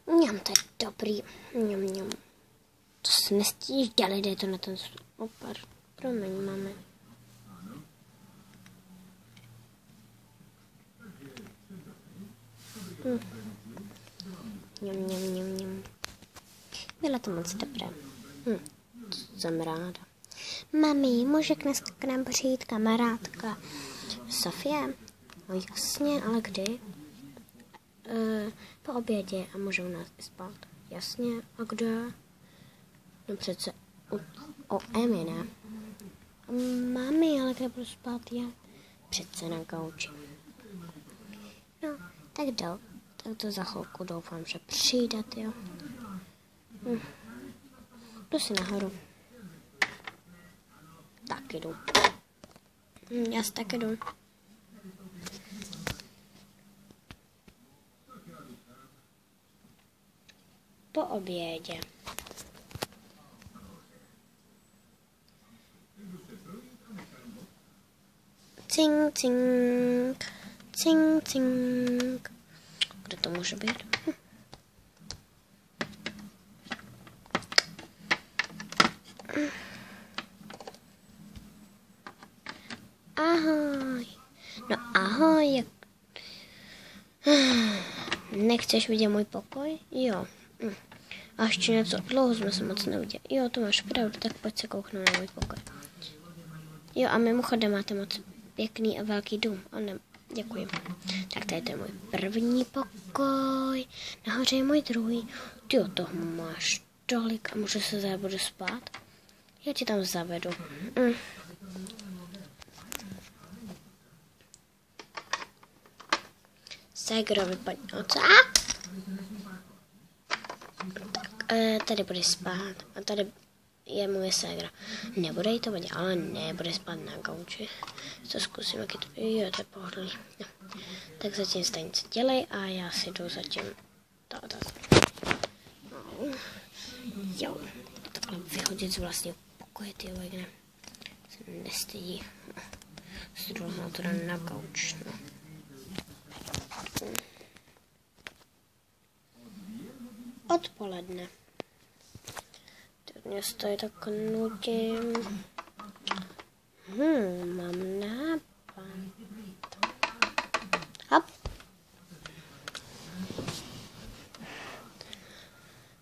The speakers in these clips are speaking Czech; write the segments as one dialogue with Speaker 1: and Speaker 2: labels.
Speaker 1: Mňam, to je dobrý. Mňam. To se nestížděli, dej to na ten opar. Promiň, mami. Mňam. Bylo to moc dobré. Jsem ráda. Mami, může dneska k nám přijít kamarádka Sofie? No jasně, ale kdy? Po obědě a můžou nás i spát. Jasně, a kde? No přece o Emi, ne? Mami, ale kde budu spát já? Přece na gauči. No, tak to za chvilku doufám, že přijdete, jo. Jdu si nahoru. Tak jdu. Já si taky jdu. Po obědě. Cink, cink. Cink, cink. Kde to může být? Ahoj. No ahoj. Nechceš vidět můj pokoj? Jo. A ještě něco, dlouho jsme se moc neudělali. Jo, to máš pravdu, tak pojď se kouknout na můj pokoj. Jo, a mimochodem máte moc pěkný a velký dům. Ano, děkuji. Tak tady to je můj první pokoj. Nahoře je můj druhý. Ty toho máš tolik a můžu se zabudu spát? Já ti tam zavedu. Ségro, vypadni. Co? Tak, tady budeš spát. A tady je moje ségra. Nebude jí to vadit, ale ne, bude spát na gauči. To zkusím, jak je to. Jo, to je pohodlný. No. Tak zatím stejně co dělej a já si jdu zatím. Jo, takhle vyhodit z vlastního pokoje, ty ne. Se nestydí. Zdruhnu to na gauč, no. Odpoledne. Teď mě stojí tak nutím. Mám nápad. Hop.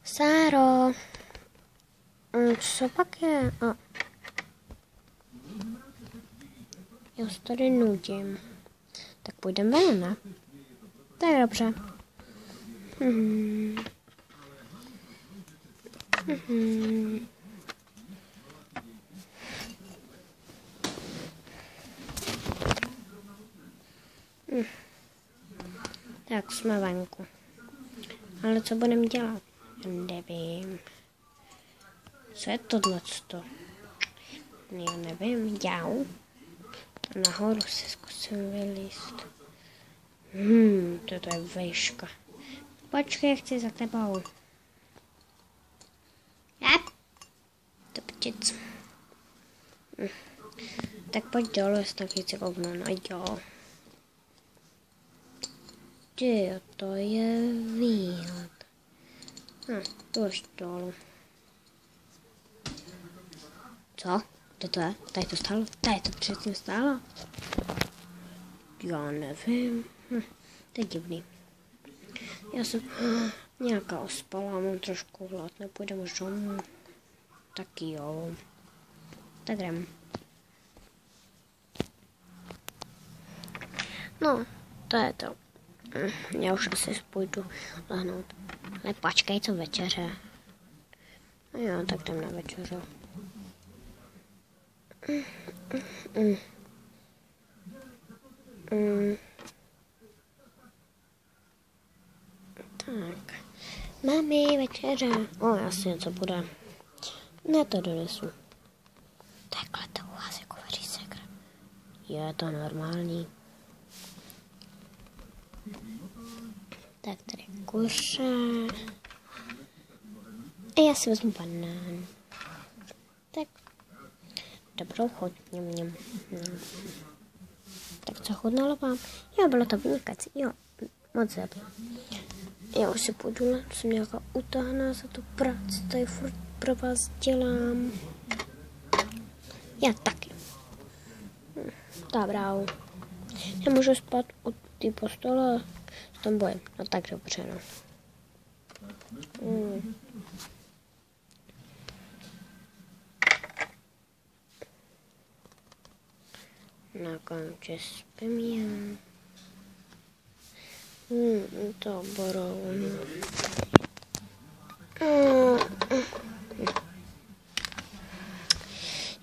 Speaker 1: Sáro. Co pak je? Já se tady nutím. Tak půjdeme ven, ne? Tak dobře. Tak jsme venku. Ale co budeme dělat? Nevím. Co je tohleto? Já nevím. Jau. Nahoru si zkusím vylíst. Toto je výška. Počkej, chci za tebou. To ptic. Tak pojď dolů, jestli taky chci kouknout. No jo. Ty, to je výhled. To už dolů. Co? To je? Tady to stálo? Tady to přesně stálo? Já nevím. To je divný. Já jsem nějaká ospala, mám trošku hlad, nepůjdeme už domů. Taky jo. Tak jdem. No, to je to. Já už asi půjdu lehnout. Ale počkej, co večeře. No jo, tak jdem na večeře. Tak. Mami, večeře. Asi něco bude. Ne, to donesu. Takhle to u vás jako vaří ségra. Je to normální. Tak tady kuře. A já si vezmu banán. Tak. Dobrou chuť. Mňam. Tak co chutnalo vám? Jo, bylo to vynikající. Jo, moc dobré. Já už si půjdu, jsem nějaká utáhná za tu práci, tady furt pro vás dělám. Já taky. Dobrá. Já můžu spát u té postele s tom bojem. No tak dobře, no. Na konci spím já. To borou.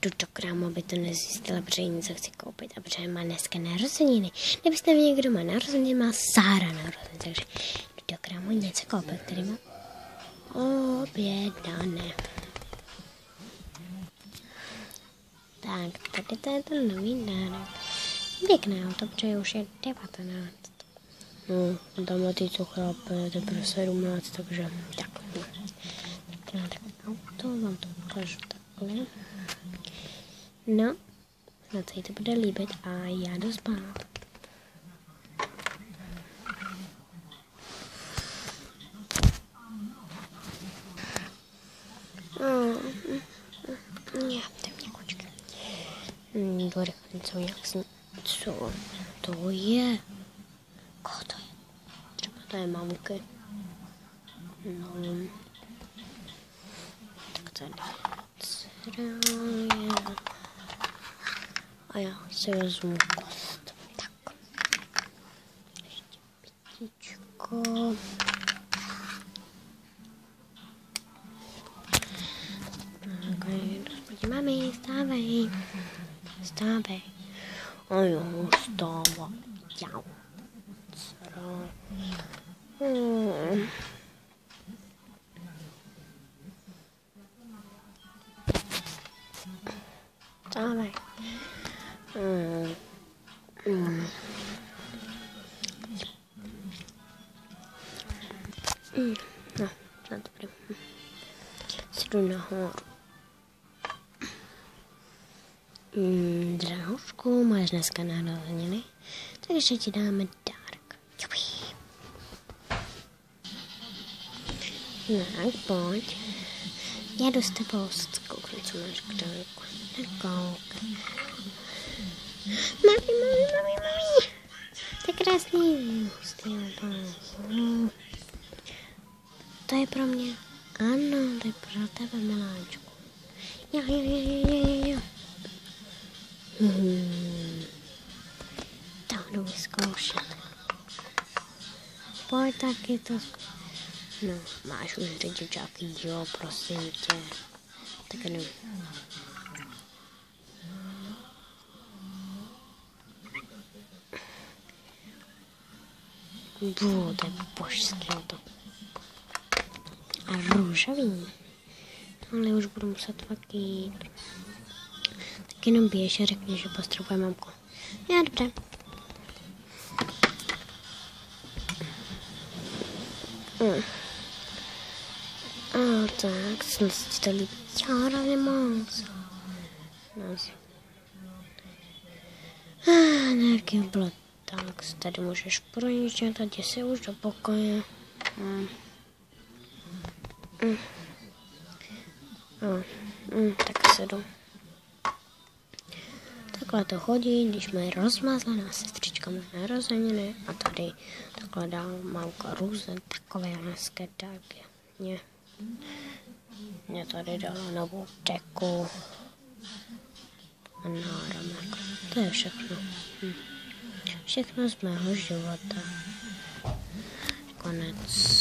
Speaker 1: Jdu do krámu, aby to nezjistila, protože něco chci koupit a protože má dneska narozeniny. Kdybyste mě někdo má narozeniny, má Sára narozeniny, takže jdu do krámu něco koupit, který má objednané. Tak, tady to je ten nový dárek. Pěkné auto, protože už je 19. No, tam na ty, co chrápe, teprve 17, takže takhle. Tak auto, vám to ukážu takhle. No, snad se jí to bude líbit a já jdu spát. Já, tak kočka. Jdu rychle něco nějak sní. Co to je? Koho to je? Třeba to je mamky. No. Tak tady. A já si vezmu kost. Tak. Ještě pitíčko. Mami, stávej. Stávej. A jo, stává. Jau. Stávej. No, dobrý. Jdu nahoru. Drahošku, máš dneska narozeniny, takže ti dáme dárek. No, pojď. Já jdu s tebou kouknu, co máš k dárku. Nekoukej. Mami. To je krásný. To je pro mě. Ano, to je pro tebe, miláčku. Jo. To jdu vyzkoušet. Pojď taky to. No, máš už řidičáky, jo, prosím tě. Tak jdu. To je božský auto. A růžový. Ale už budu muset fakt jít. Tak jenom běž a řekni, že postrojuje mamku. Já, dobře. A tak, snad si to líbí. Já hrávně moc. Nějaký bylo tak, tady můžeš projíždět a jdi si už do pokoje. Tak se jdu. Takhle to chodí, když mají rozmazlená sestřička má narozeniny a tady takhle dál mamka různé takové hezké dárky. Mě tady dala novou deku a náramek. To je všechno. Všechno z mého života. Konec.